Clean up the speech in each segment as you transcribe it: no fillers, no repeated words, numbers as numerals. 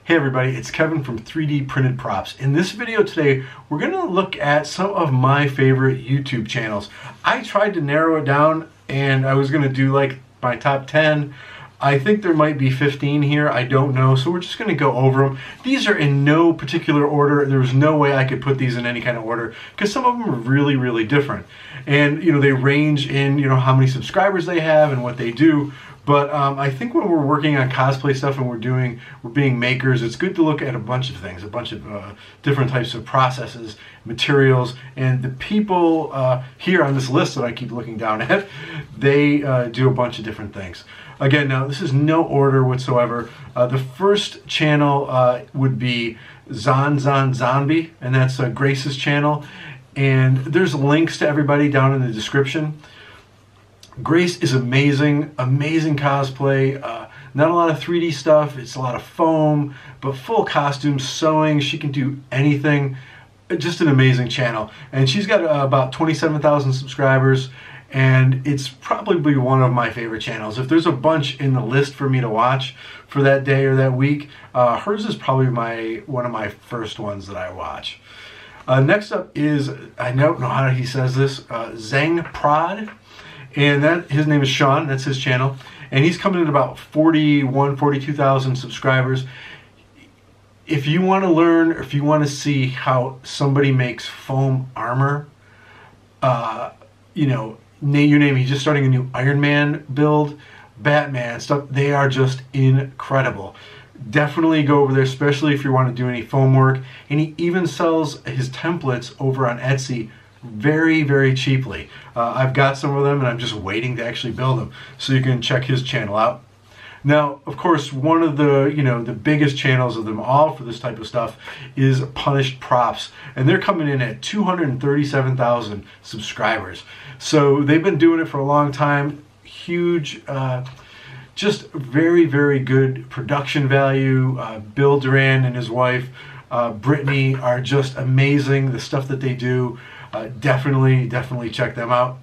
Hey everybody, it's Kevin from 3D Printed Props. In this video today, we're going to look at some of my favorite YouTube channels. I tried to narrow it down and I was going to do like my top 10. I think there might be 15 here, I don't know, so we're just going to go over them. These are in no particular order. There was no way I could put these in any kind of order because some of them are really, really different. And, you know, they range in, you know, how many subscribers they have and what they do. But I think when we're working on cosplay stuff and we're being makers, it's good to look at a bunch of things, a bunch of different types of processes, materials, and the people here on this list that I keep looking down at, they do a bunch of different things. Again, now this is no order whatsoever. The first channel would be ZonZonZonbi, and that's Grace's channel. And there's links to everybody down in the description. Grace is amazing, amazing cosplay. Not a lot of 3D stuff, it's a lot of foam, but full costumes, sewing, she can do anything. Just an amazing channel. And she's got about 27,000 subscribers, and it's probably one of my favorite channels. If there's a bunch in the list for me to watch for that day or that week, hers is probably one of my first ones that I watch. Next up is, I don't know how he says this, Xieng Prod. And his name is Sean, that's his channel. And he's coming in about 42,000 subscribers. If you want to learn, or if you want to see how somebody makes foam armor, you know, you name it, he's just starting a new Iron Man build, Batman stuff, they are just incredible. Definitely go over there, especially if you want to do any foam work. And he even sells his templates over on Etsy very, very cheaply. I've got some of them and I'm just waiting to actually build them, so you can check his channel out. Now, of course, one of the, the biggest channels of them all for this type of stuff is Punished Props, and they're coming in at 237,000 subscribers. So they've been doing it for a long time. Huge, just very, very good production value. Bill Duran and his wife, Brittany, are just amazing. The stuff that they do, definitely check them out.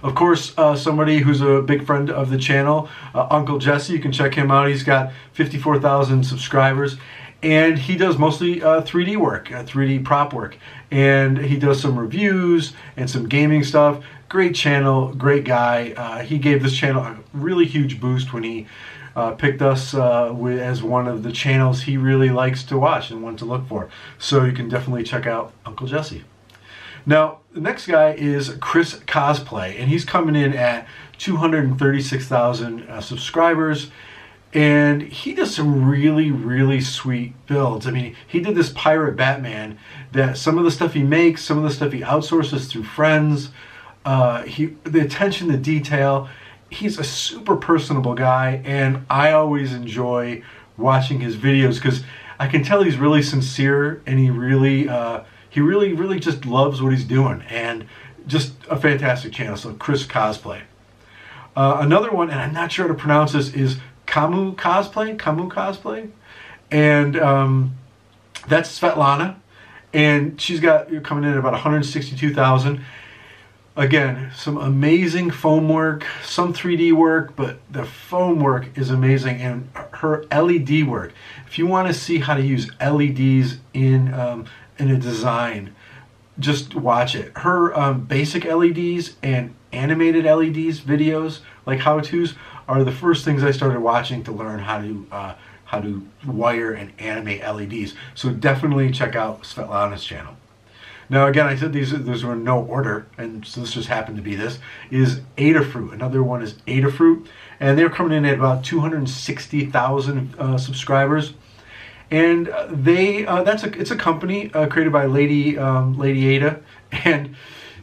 Of course, somebody who's a big friend of the channel, Uncle Jessy, you can check him out. He's got 54,000 subscribers, and he does mostly 3D work, 3D prop work, and he does some reviews and some gaming stuff. Great channel, great guy. He gave this channel a really huge boost when he picked us as one of the channels he really likes to watch and want to look for. So you can definitely check out Uncle Jessy. Now, the next guy is Chris Cosplay, and he's coming in at 236,000 subscribers, and he does some really, really sweet builds. I mean, he did this Pirate Batman that some of the stuff he makes, some of the stuff he outsources through friends, the attention to detail. He's a super personable guy, and I always enjoy watching his videos because I can tell he's really sincere, and he really just loves what he's doing, and just a fantastic channel. So Chris Cosplay. Another one, and I'm not sure how to pronounce this, is Kamui Cosplay, and that's Svetlana, and she's got coming in at about 162,000. Again, some amazing foam work, some 3D work, but the foam work is amazing, and her LED work. If you want to see how to use LEDs in a design, just watch it. Her basic LEDs and animated LEDs videos, like how-tos, are the first things I started watching to learn how to wire and animate LEDs. So definitely check out Svetlana's channel. Now again, I said these were in no order, and so this just happened to be this, is Adafruit. Another one is Adafruit, and they're coming in at about 260,000 subscribers. And it's a company created by Lady Ada, and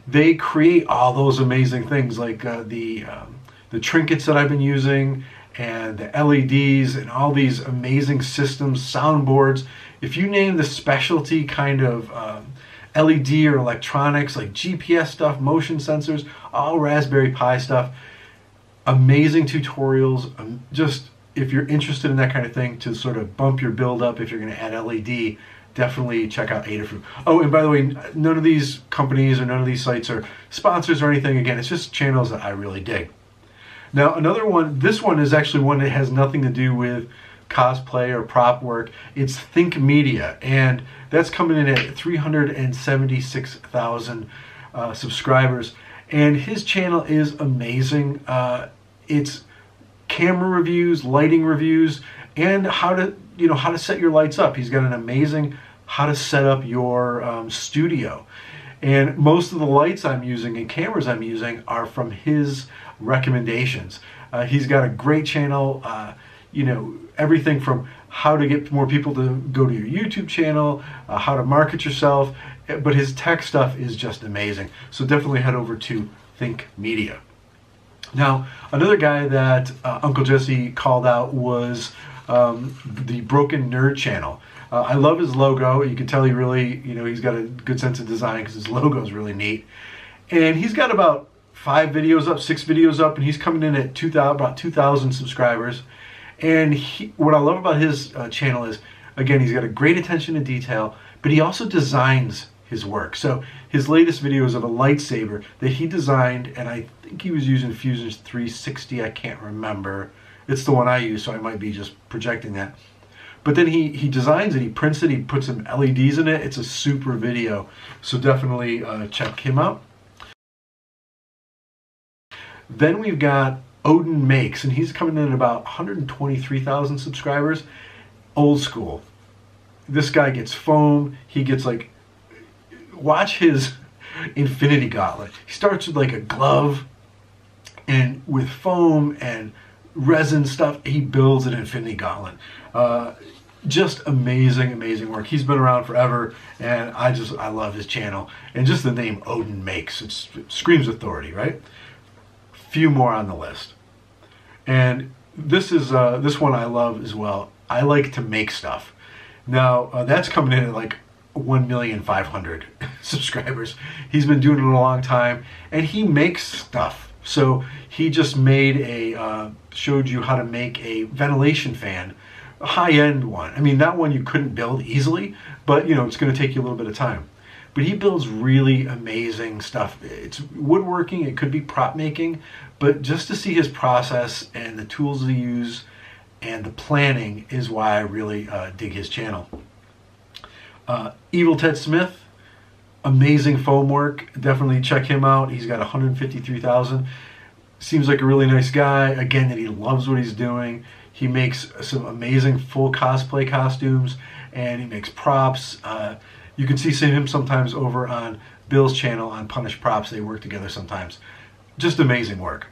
they create all those amazing things like the trinkets that I've been using, and the LEDs, and all these amazing systems, soundboards. If you name the specialty kind of LED or electronics, like GPS stuff, motion sensors, all Raspberry Pi stuff, amazing tutorials. Just, if you're interested in that kind of thing to sort of bump your build up, if you're going to add LED, definitely check out Adafruit. Oh, and by the way, none of these companies or none of these sites are sponsors or anything. Again, it's just channels that I really dig. Now, another one, this one is actually one that has nothing to do with cosplay or prop work. It's Think Media, and that's coming in at 376,000 subscribers. And his channel is amazing. It's camera reviews, lighting reviews, and how to set your lights up. He's got an amazing how to set up your studio. And most of the lights I'm using and cameras I'm using are from his recommendations. He's got a great channel, everything from how to get more people to go to your YouTube channel, how to market yourself, but his tech stuff is just amazing. So definitely head over to Think Media. Now, another guy that Uncle Jesse called out was the Broken Nerd channel. I love his logo. You can tell he really, he's got a good sense of design because his logo is really neat. And he's got about 6 videos up, and he's coming in at about 2,000 subscribers. And what I love about his channel is, again, he's got a great attention to detail, but he also designs his work. So his latest video is of a lightsaber that he designed, and I think he was using Fusion 360. I can't remember. It's the one I use, so I might be just projecting that. But then he designs it, he prints it, he puts some LEDs in it. It's a super video, so definitely check him out. Then we've got Odin Makes, and he's coming in at about 123,000 subscribers. Old school. This guy gets foam. He gets watch his Infinity Gauntlet. He starts with like a glove, and with foam and resin stuff, he builds an Infinity Gauntlet. Just amazing, amazing work. He's been around forever, and I love his channel. And just the name Odin Makes, it screams authority, right? Few more on the list. And this one I love as well. I like to make stuff. Now, that's coming in at like 1,500,000 subscribers. He's been doing it a long time, and he makes stuff. So he just made showed you how to make a ventilation fan, a high-end one. I mean, not one you couldn't build easily, but it's going to take you a little bit of time. But he builds really amazing stuff. It's woodworking, it could be prop making, but just to see his process and the tools he uses and the planning is why I really dig his channel. Evil Ted Smith, amazing foam work. Definitely check him out. He's got 153,000. Seems like a really nice guy. Again, that he loves what he's doing. He makes some amazing full cosplay costumes, and he makes props. You can see him sometimes over on Bill's channel on Punish Props. They work together sometimes. Just amazing work.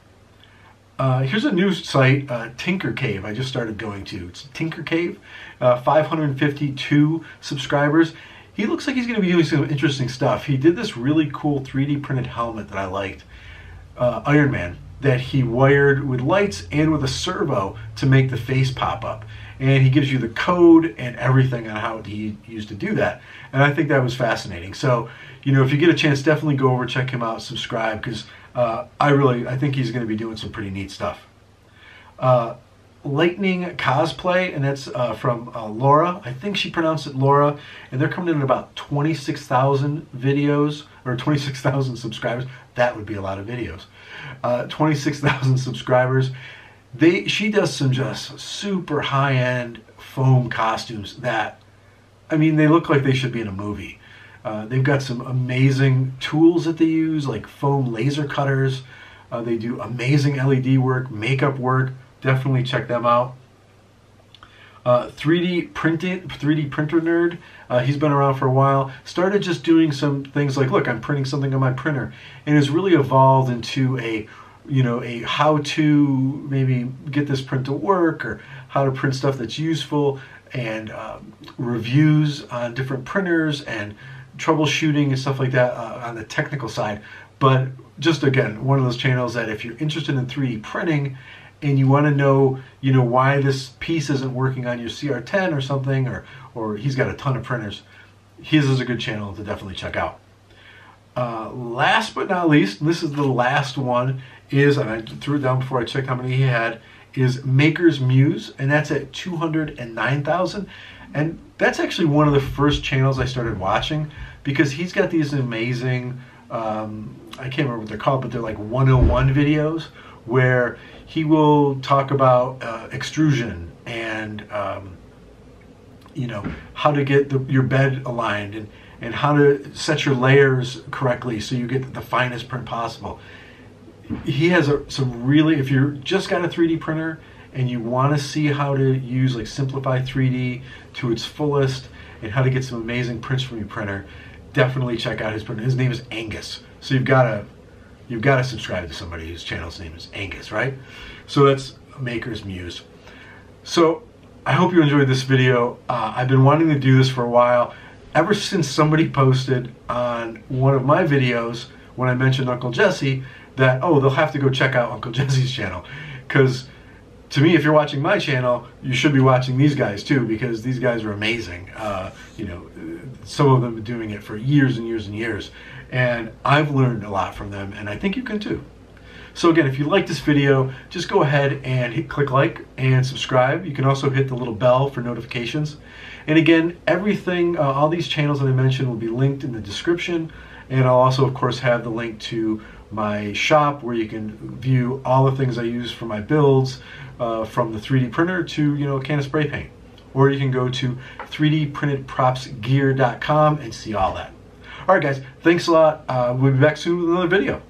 Here's a new site, TinkerCave. I just started going to. It's TinkerCave, 552 subscribers. He looks like he's going to be doing some interesting stuff. He did this really cool 3D printed helmet that I liked, Iron Man, that he wired with lights and with a servo to make the face pop up. And he gives you the code and everything on how he used to do that. And I think that was fascinating. So, if you get a chance, definitely go over, check him out, subscribe, because I think he's going to be doing some pretty neat stuff. Lightning Cosplay, and that's from Laura. I think she pronounced it Laura. And they're coming in at about 26,000 videos, or 26,000 subscribers. That would be a lot of videos. 26,000 subscribers. She does some just super high-end foam costumes that, I mean, they look like they should be in a movie. They've got some amazing tools that they use, like foam laser cutters. They do amazing LED work, makeup work. Definitely check them out. 3D printer nerd. He's been around for a while. Started just doing some things like, look, I'm printing something on my printer, and has really evolved into a how to maybe get this print to work, or how to print stuff that's useful, and reviews on different printers and troubleshooting and stuff like that on the technical side. But just again, one of those channels that if you're interested in 3D printing and you want to know, why this piece isn't working on your CR10 or something, or he's got a ton of printers, his is a good channel to definitely check out. Last but not least, this is the last one, and I threw it down before I checked how many he had, is Maker's Muse, and that's at 209,000. And that's actually one of the first channels I started watching, because he's got these amazing, I can't remember what they're called, but they're like 101 videos, where he will talk about extrusion and and you know, how to get your bed aligned, and how to set your layers correctly so you get the finest print possible. He has some really, if you're just got a 3D printer and you want to see how to use like Simplify 3D to its fullest and how to get some amazing prints from your printer, definitely check out his printer. His name is Angus. So you've got to subscribe to somebody whose channel's name is Angus, right? So that's Maker's Muse. So I hope you enjoyed this video. I've been wanting to do this for a while, ever since somebody posted on one of my videos when I mentioned Uncle Jessy that, oh, they'll have to go check out Uncle Jessy's channel. Because to me, if you're watching my channel, you should be watching these guys too, because these guys are amazing. You know, some of them have been doing it for years and years and years, and I've learned a lot from them, and I think you can too. So again, if you like this video, just go ahead and click like and subscribe. You can also hit the little bell for notifications. And again, everything, all these channels that I mentioned will be linked in the description, and I'll also, of course, have the link to my shop where you can view all the things I use for my builds, from the 3D printer to, you know, a can of spray paint. Or you can go to 3dprintedpropsgear.com and see all that. All right, guys, thanks a lot. We'll be back soon with another video.